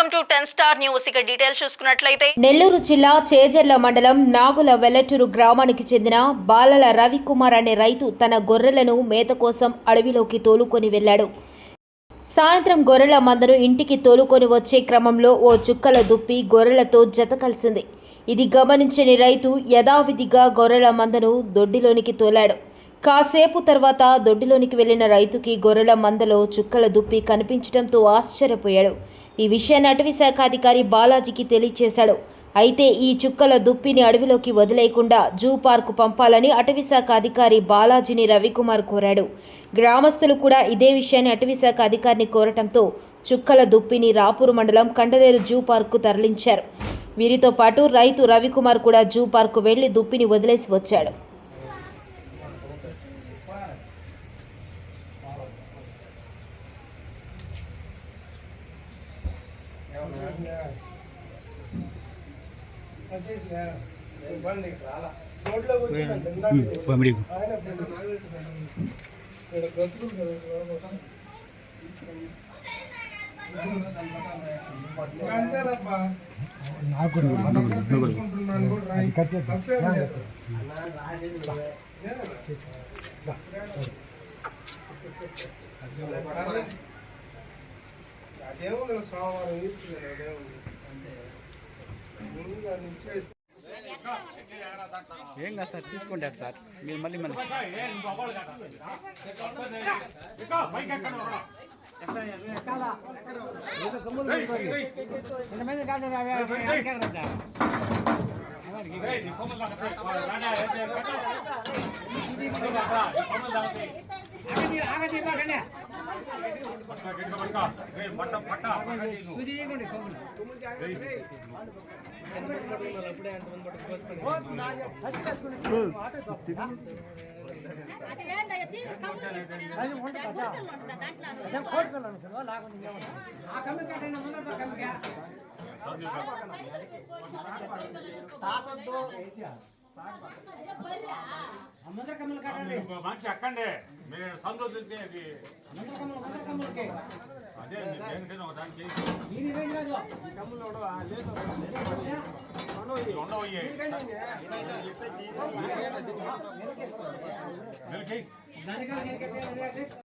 Welcome to 10 star news. ఇక details చూసుకున్నట్లయితే నెల్లూరు జిల్లా చేజర్ల మండలం నాగుల వెల్లటూరు గ్రామానికి చెందిన బాలల రవికుమార్ అనే రైతు తన గొర్రెలను మేత కోసం అడవిలోకి తోలుకొని వెళ్లాడు. సాయంత్రం గొర్రెల మందను ఇంటికి తోలుకొని వచ్చే క్రమంలో ఓ చుక్కల దుప్పి గొర్రెలతో జత కలిసింది. ఇది గమనించని రైతు యథావిధిగా గొర్రెల మందను దొడ్డిలోనికి తోలాడు. కాసేపు తర్వాత దొడ్డిలోనికి వెళ్లిన రైతుకి గొర్రెల మందలో చుక్కల దుప్పి కనిపించడంతో ఆశ్చర్యపోయాడు. ఈ విషయాన్ని అటవీశాఖ అధికారి బాలాజీకి తెలియజేశాడు. అయితే ఈ చుక్కల దుప్పిని అడవిలోకి వదిలేయకుండా జూ పార్కు పంపాలని అటవీశాఖ అధికారి బాలాజీని రవికుమార్ కోరాడు. గ్రామస్తులు కూడా ఇదే విషయాన్ని అటవీశాఖ అధికారిని కోరటంతో చుక్కల దుప్పిని రాపూరు మండలం కండలేరు జూ పార్కు తరలించారు. వీరితో పాటు రైతు రవికుమార్ కూడా జూ పార్కు వెళ్లి దుప్పిని వదిలేసి వచ్చాడు. ఏం కాదు సార్, తీసుకుంటారు సార్ మీరు మళ్ళీ మంచి అక్కండి మీరు సంతోషించే అదే దానికి ఉండవు.